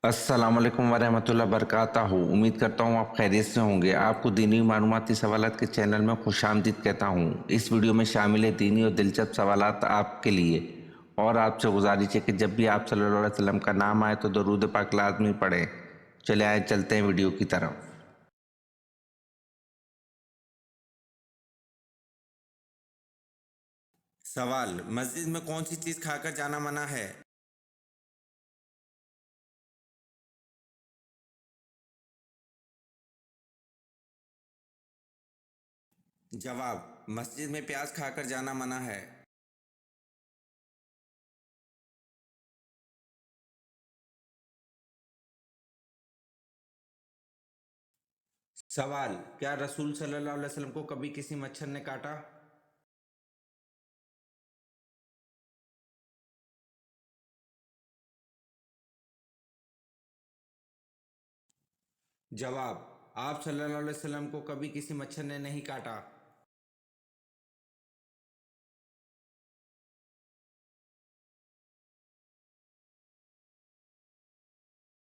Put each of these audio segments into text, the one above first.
अस्सलाम वालेकुम वरहमतुल्लाह बरकातहू। उम्मीद करता हूँ आप खैरियत से होंगे। आपको दीनी मालूमाती सवालात के चैनल में खुशामदीद कहता हूँ। इस वीडियो में शामिल है दीनी और दिलचस्प सवालात आपके लिए। और आपसे गुजारिश है कि जब भी आप सल्लल्लाहु अलैहि वसल्लम का नाम आए तो दरूद पाक लाज़मी पढ़ें। चले आए चलते हैं वीडियो की तरफ। सवाल, मस्जिद में कौन सी चीज़ खाकर जाना मना है? जवाब, मस्जिद में प्याज खाकर जाना मना है। सवाल, क्या रसूल सल्लल्लाहु अलैहि वसल्लम को कभी किसी मच्छर ने काटा? जवाब, आप सल्लल्लाहु अलैहि वसल्लम को कभी किसी मच्छर ने नहीं काटा।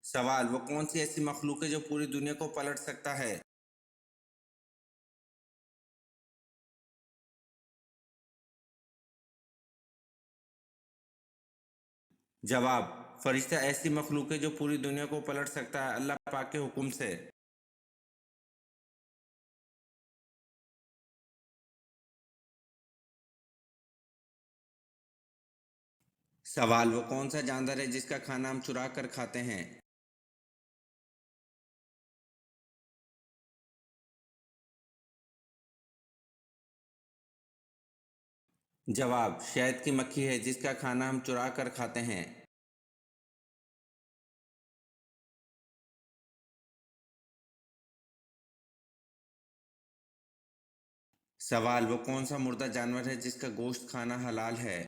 सवाल, वो कौन सी ऐसी मखलूक है जो पूरी दुनिया को पलट सकता है? जवाब, फरिश्ता ऐसी मखलूक है जो पूरी दुनिया को पलट सकता है अल्लाह पाक के हुक्म से। सवाल, वो कौन सा जानवर है जिसका खाना हम चुरा कर खाते हैं? जवाब, शहद की मक्खी है जिसका खाना हम चुरा कर खाते हैं। सवाल, वो कौन सा मुर्दा जानवर है जिसका गोश्त खाना हलाल है?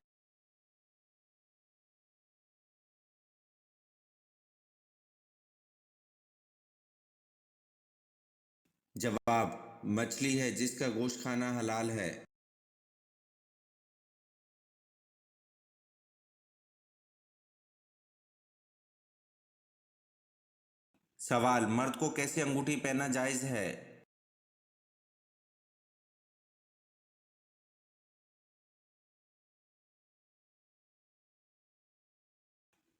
जवाब, मछली है जिसका गोश्त खाना हलाल है। सवाल, मर्द को कैसी अंगूठी पहनना जायज़ है?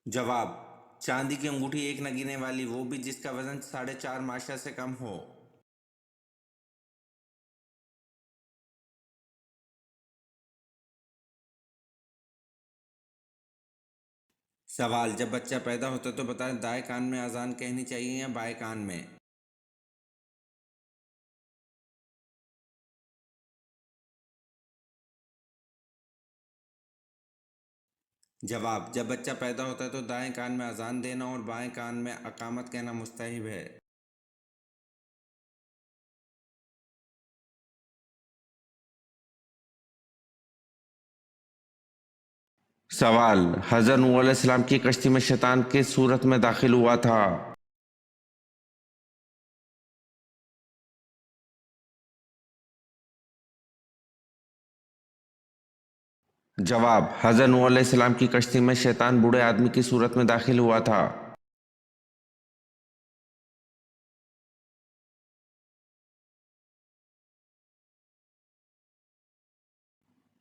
जवाब, चांदी की अंगूठी एक न गिने वाली, वो भी जिसका वजन 4.5 माशा से कम हो। सवाल, जब बच्चा पैदा होता है तो बताएं दाएं कान में अजान कहनी चाहिए या बाएं कान में? जवाब, जब बच्चा पैदा होता है तो दाएं कान में अजान देना और बाएं कान में अकामत कहना मुस्तहिब है। सवाल, हज़रत नूह अलैहिस्सलाम की कश्ती में शैतान किस सूरत में दाखिल हुआ था? जवाब, हज़रत नूह अलैहिस्सलाम की कश्ती में शैतान बूढ़े आदमी की सूरत में दाखिल हुआ था।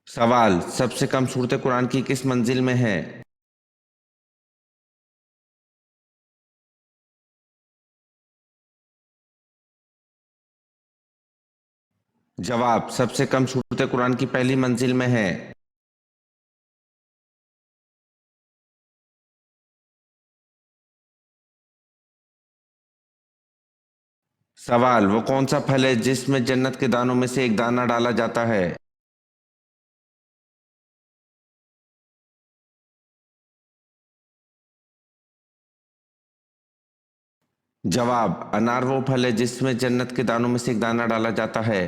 सवाल, सबसे कम सूरत कुरान की किस मंजिल में है? जवाब, सबसे कम सूरत कुरान की पहली मंजिल में है। सवाल, वो कौन सा फल है जिसमें जन्नत के दानों में से एक दाना डाला जाता है? जवाब, अनार वो फल है जिसमें जन्नत के दानों में से एक दाना डाला जाता है।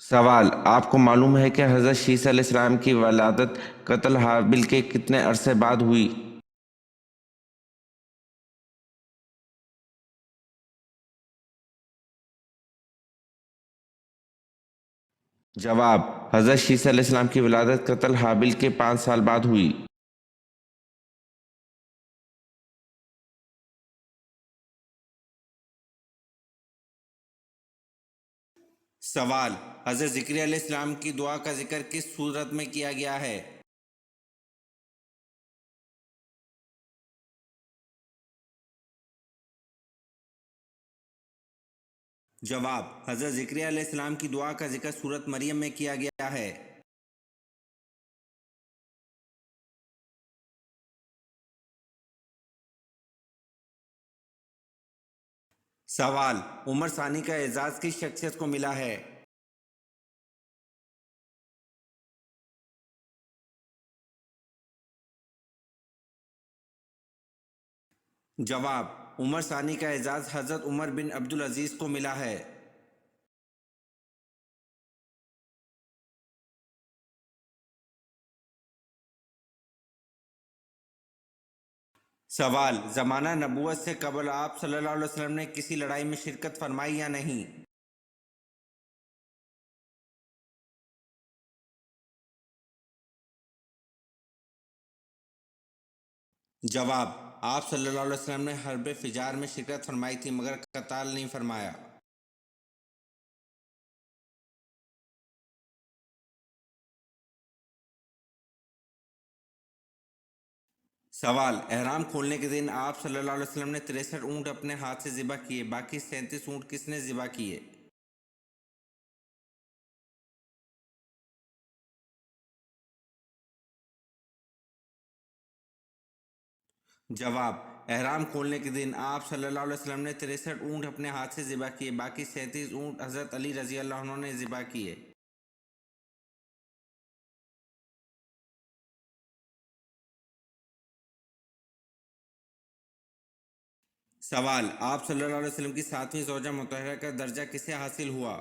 सवाल, आपको मालूम है कि हज़रत शीस अलैहिस्सलाम की वलादत कत्ल हाबिल के कितने अरसे बाद हुई? जवाब, हज़रत शीसा अलैहिस्सलाम की विलादत कत्ल हाबिल के 5 साल बाद हुई। सवाल, हज़रत ज़िक्रिया अलैहिस्सलाम की दुआ का जिक्र किस सूरत में किया गया है? जवाब, हज़रत ज़िक्रिया अलैहिस्सलाम की दुआ का जिक्र सूरत मरियम में किया गया है। सवाल, उमर सानी का एजाज़ किस शख्सियत को मिला है? जवाब, उमर सानी का एजाज़ हज़रत उमर बिन अब्दुल अजीज़ को मिला है। सवाल, ज़माना नबूवत से कबल आप सल्लल्लाहु अलैहि वसल्लम ने किसी लड़ाई में शिरकत फरमाई या नहीं? जवाब, आप सल्लल्लाहु अलैहि वसल्लम ने हर्ब फिजार में शिरकत फरमाई थी मगर कताल नहीं फरमाया। सवाल, एहराम खोलने के दिन आप सल्लल्लाहु अलैहि वसल्लम ने 63 ऊँट अपने हाथ से ज़िबा किए, बाकी 37 ऊँट किसने ज़िबा किए? जवाब, एहराम खोलने के दिन आप सल्लल्लाहु अलैहि वसल्लम ने 63 ऊँट अपने हाथ से ज़िबा किए, बाकी 37 ऊँट हज़रत अली रज़ी अल्लाह अन्हु ने ज़िबा किए। सवाल, आप सल्लल्लाहु अलैहि वसल्लम की 7वीं ज़ौजा मुतहरा का दर्जा किसे हासिल हुआ?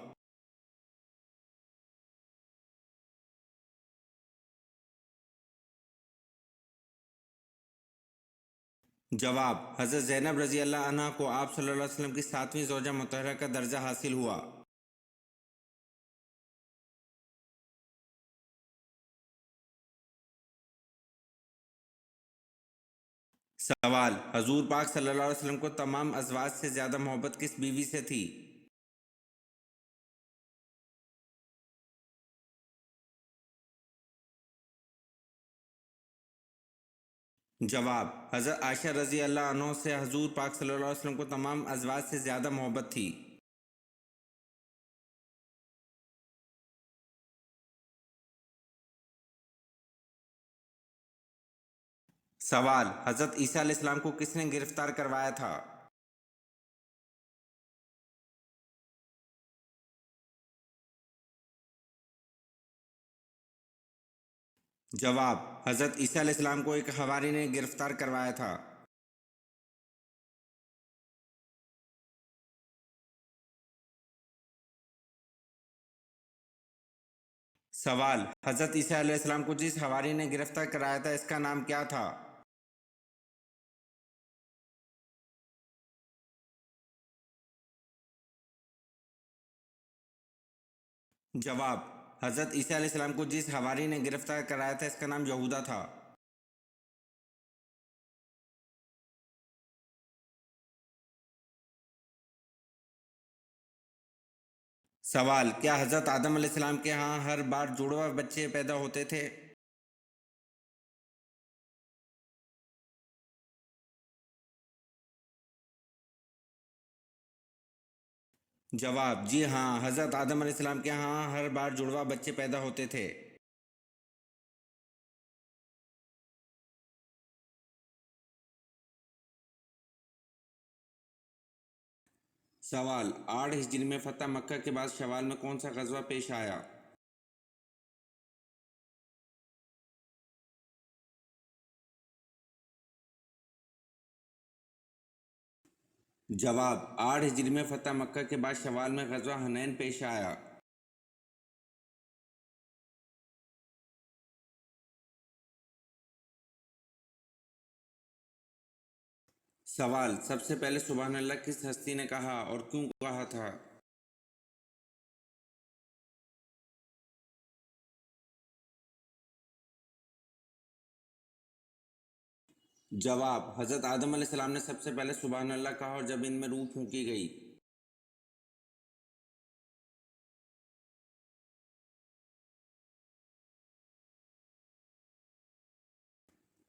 जवाब, हज़रत ज़ैनब रज़ी अल्लाह अन्हा को आप सल्लल्लाहु अलैहि वसल्लम की 7वीं ज़ौजा मुतहरा का दर्जा हासिल हुआ। सवाल, हजूर पाक सल्लल्लाहु अलैहि वसल्लम को तमाम अज़वाज से ज़्यादा मोहब्बत किस बीवी से थी? जवाब, हज़रत आयशा रज़ी अल्लाह अन्हा से हजूर पाक सल्लल्लाहु अलैहि वसल्लम को तमाम अज़वाज से ज़्यादा मोहब्बत थी। सवाल, हज़रत ईसा अलैहिस्सलाम को किसने गिरफ्तार करवाया था? जवाब, हज़रत ईसा अलैहिस्सलाम को एक हवारी ने गिरफ्तार करवाया था। सवाल, हज़रत ईसा अलैहिस्सलाम को जिस हवारी ने गिरफ्तार कराया था इसका नाम क्या था? जवाब, हज़रत ईसा अलैहिस्सलाम को जिस हवारी ने गिरफ्तार कराया था इसका नाम यहूदा था। सवाल, क्या हज़रत आदम अलैहिस्सलाम के यहाँ हर बार जुड़वा बच्चे पैदा होते थे? जवाब, जी हाँ, हज़रत आदम अलैहिस्सलाम के यहाँ हर बार जुड़वा बच्चे पैदा होते थे। सवाल, 8 हिजरी में फतह मक्का के बाद शवाल में कौन सा गजवा पेश आया? जवाब, 8 हिजरी में फतह मक्का के बाद शवाल में गजवा हनैन पेश आया। सवाल, सबसे पहले सुबहान अल्लाह किस हस्ती ने कहा और क्यों कहा था? जवाब, हजरत आदम अलैहिस्सलाम ने सबसे पहले सुबहान अल्लाह कहा और जब इनमें रूह फूंकी गई।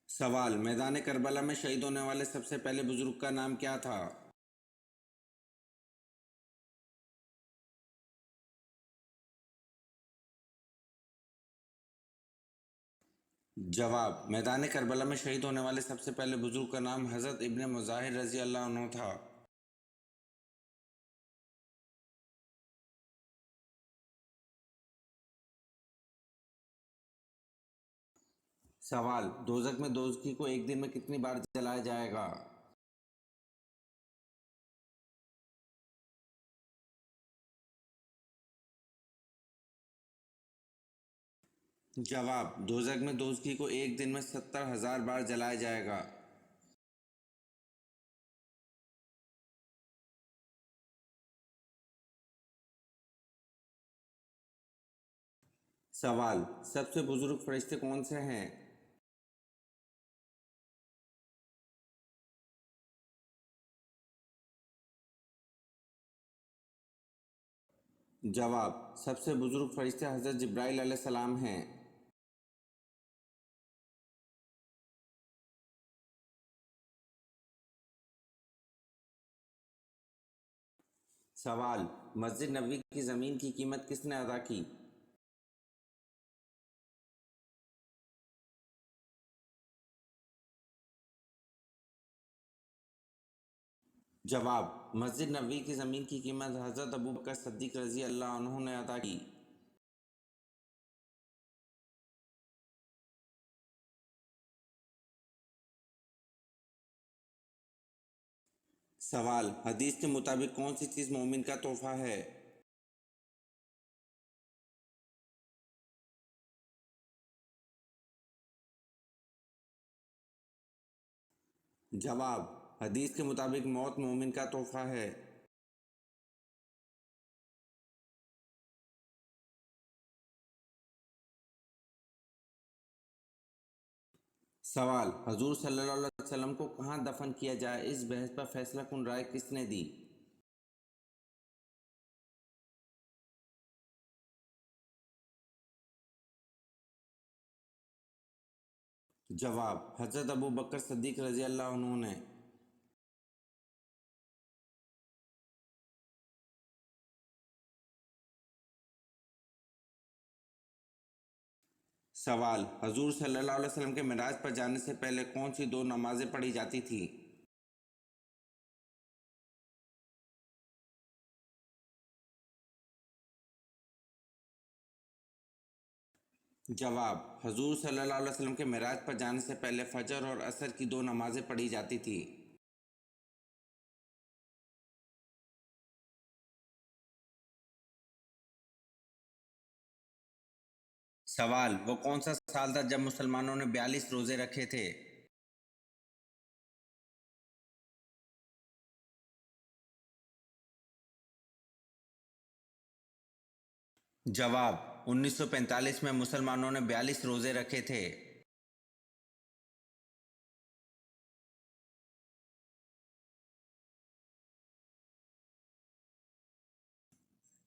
सवाल, मैदान करबला में शहीद होने वाले सबसे पहले बुजुर्ग का नाम क्या था? जवाब, मैदान करबला में शहीद होने वाले सबसे पहले बुजुर्ग का नाम हजरत इब्ने मुजाहिर रजी अल्लाह अन्हु था। सवाल, दोजक में दोजखी को एक दिन में कितनी बार जलाया जाएगा? जवाब, दोजक में दोजखी को एक दिन में 70,000 बार जलाया जाएगा। सवाल, सबसे बुजुर्ग फरिश्ते कौन से हैं? जवाब, सबसे बुजुर्ग फरिश्ते हजरत जिब्राइल अलैहिस्सलाम हैं। सवाल, मस्जिद नबवी की ज़मीन की कीमत किसने अदा की? जवाब, मस्जिद नबवी की ज़मीन की कीमत हज़रत अबू बकर सिद्दीक़ रज़ी अल्लाह अन्हु ने अदा की। सवाल, हदीस के मुताबिक कौन सी चीज़ मोमिन का तोहफा है? जवाब, हदीस के मुताबिक मौत मोमिन का तोहफा है। सवाल, हजूर सल्लल्लाहु अलैहि वसल्लम को कहाँ दफन किया जाए, इस बहस पर फैसला कुन राय किसने दी? जवाब, हज़रत अबू बकर सिद्दीक़ रज़ी अल्लाह अन्हु ने। सवाल, हजूर सल्लल्लाहु अलैहि वसल्लम के मिराज पर जाने से पहले कौन सी दो नमाजें पढ़ी जाती थी? जवाब, हजूर सल्लल्लाहु अलैहि वसल्लम के मिराज पर जाने से पहले फजर और असर की दो नमाजें पढ़ी जाती थी। सवाल, वो कौन सा साल था जब मुसलमानों ने 42 रोजे रखे थे? जवाब, 1945 में मुसलमानों ने 42 रोजे रखे थे।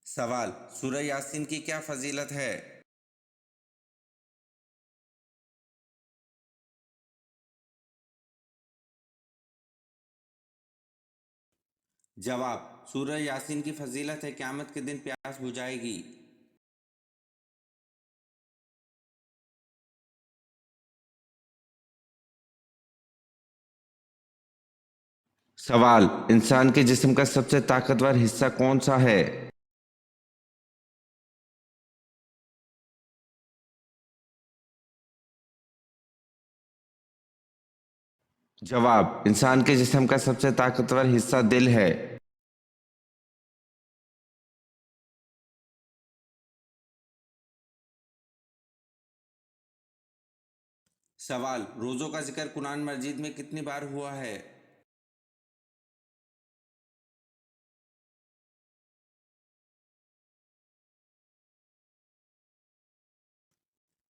सवाल, सूरह यासीन की क्या फजीलत है? जवाब, सूरह यासीन की फजीलत है क़यामत के दिन प्यास बुझाएगी। सवाल, इंसान के जिस्म का सबसे ताकतवर हिस्सा कौन सा है? जवाब, इंसान के जिस्म का सबसे ताकतवर हिस्सा दिल है। सवाल, रोज़ों का जिक्र कुरान मजीद में कितनी बार हुआ है?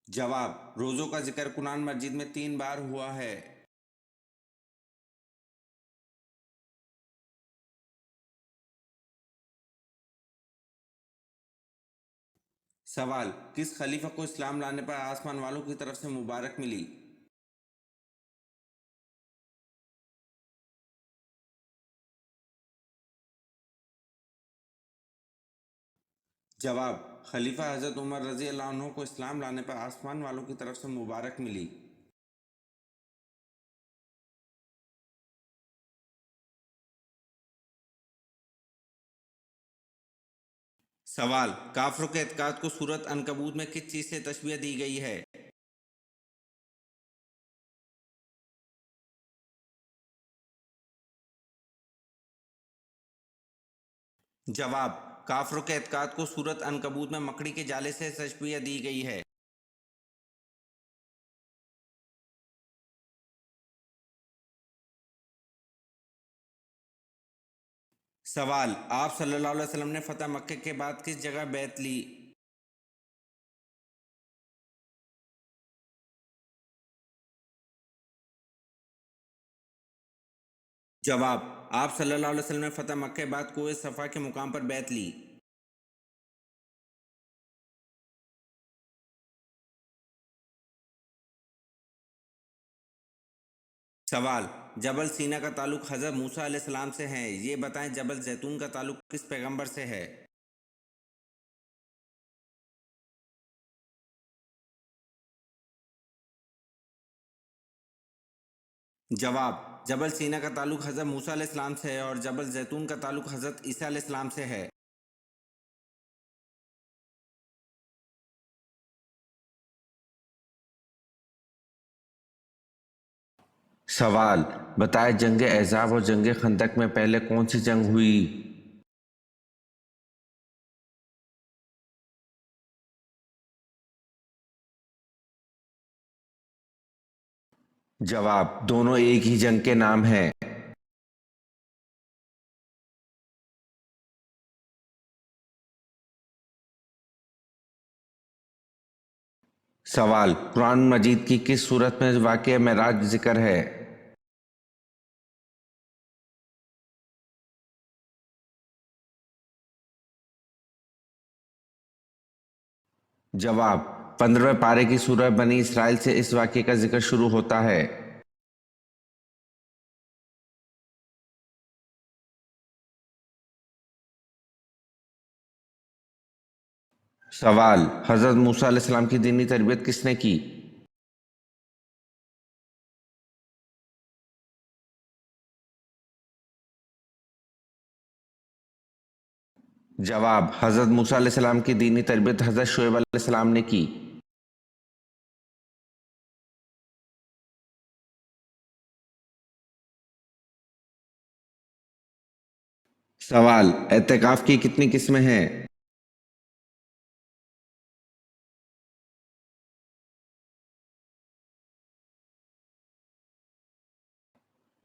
जवाब, रोज़ों का जिक्र कुरान मजीद में 3 बार हुआ है। सवाल, किस खलीफा को इस्लाम लाने पर आसमान वालों की तरफ से मुबारक मिली? जवाब, खलीफा हजरत उमर रजी अल्लाह अन्हु को इस्लाम लाने पर आसमान वालों की तरफ से मुबारक मिली। सवाल, काफरों के एतकाद को सूरत अनकबूत में किस चीज से तशबीह दी गई है? जवाब, काफरों के एतकाद को सूरत अनकबूत में मकड़ी के जाले से तशबीह दी गई है। सवाल, आप सल्लल्लाहु अलैहि वसल्लम ने फतह मक्के के बाद किस जगह बैत ली? जवाब, आप सल्लल्लाहु अलैहि वसल्लम ने फतह मक्के के बाद कुए सफा के मुकाम पर बैत ली। सवाल, जबल सीना का ताल्लुक हज़रत मूसा अलैहिस्सलाम से है, ये बताएं जबल जैतून का ताल्लुक किस पैगंबर से है? जवाब, जबल सीना का ताल्लुक हज़रत मूसा अलैहिस्सलाम से है और जबल जैतून का ताल्लुक हज़रत ईसा अलैहिस्सलाम से है। सवाल, बताएं जंग अहज़ाब और जंग खंदक में पहले कौन सी जंग हुई? जवाब, दोनों एक ही जंग के नाम हैं। सवाल, कुरान मजीद की किस सूरत में वाक़या मेराज जिक्र है? जवाब, 15वें पारे की सूरह बनी इसराइल से इस वाक़ये का जिक्र शुरू होता है। सवाल, हज़रत मूसा अलैहिस्सलाम की दीनी तरबियत किसने की? जवाब, हज़रत मूसा अलैहिस्सलाम की दीनी तरबियत हज़रत शुएब अलैहिस्सलाम ने की। सवाल, एतकाफ़ की कितनी किस्में हैं?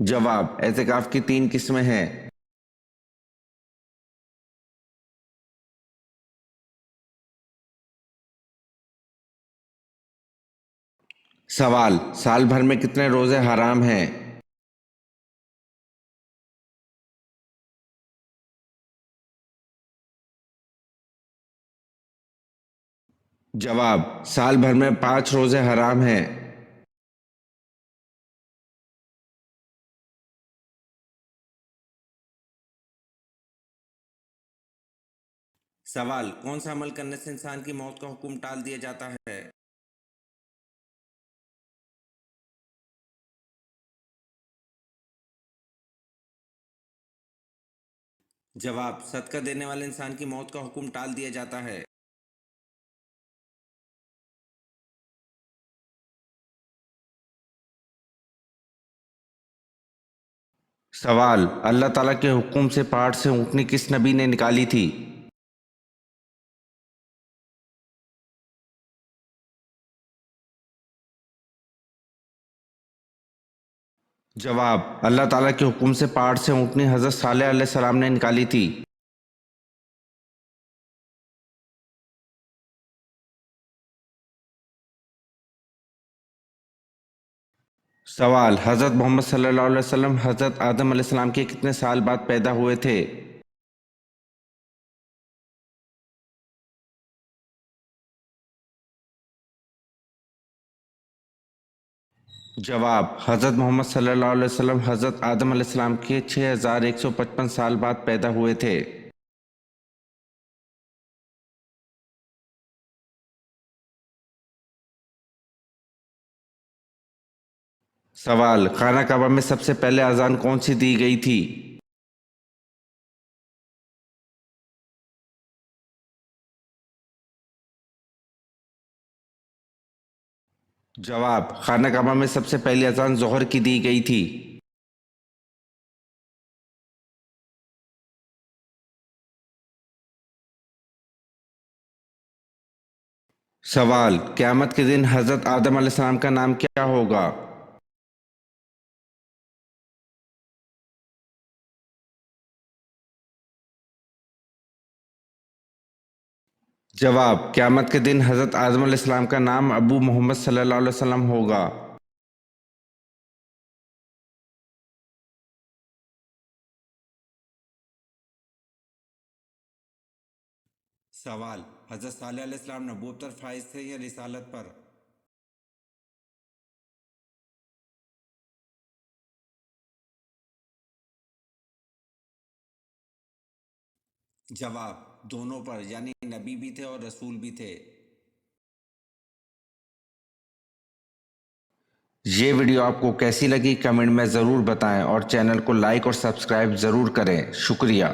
जवाब, एतकाफ़ की 3 किस्में हैं। सवाल, साल भर में कितने रोज़े हराम हैं? जवाब, साल भर में 5 रोज़े हराम हैं। सवाल, कौन सा अमल करने से इंसान की मौत का हुक्म टाल दिया जाता है? जवाब, सदका देने वाले इंसान की मौत का हुक्म टाल दिया जाता है। सवाल, अल्लाह ताला के हुक्म से पहाड़ से ऊँटनी किस नबी ने निकाली थी? जवाब, अल्लाह ताला के हुक्म से पहाड़ से ऊँटनी हज़रत सालेह अलैहिस्सलाम ने निकाली थी। सवाल, हज़रत मोहम्मद सल्लल्लाहु अलैहि वसल्लम हज़रत आदम अलैहिस्सलाम के कितने साल बाद पैदा हुए थे? जवाब, हज़रत मोहम्मद सल्लल्लाहु अलैहि वसल्लम हज़रत आदम अलैहिस्सलाम के 6155 साल बाद पैदा हुए थे। सवाल, खाना काबा में सबसे पहले अजान कौन सी दी गई थी? जवाब, खाना काबा में सबसे पहली अजान ज़ोहर की दी गई थी। सवाल, क़यामत के दिन हज़रत आदम अलैहिस्सलाम का नाम क्या होगा? जवाब, क़यामत के दिन हज़रत आदम अलैहिस्सलाम का नाम अबू मोहम्मद सल्लल्लाहु अलैहि वसल्लम होगा। सवाल, हज़रत सालेह अलैहिस्सलाम नबूवत पर फाइज थे या रिसालत पर? जवाब, दोनों पर, यानी नबी भी थे और रसूल भी थे। ये वीडियो आपको कैसी लगी कमेंट में ज़रूर बताएं और चैनल को लाइक और सब्सक्राइब ज़रूर करें। शुक्रिया।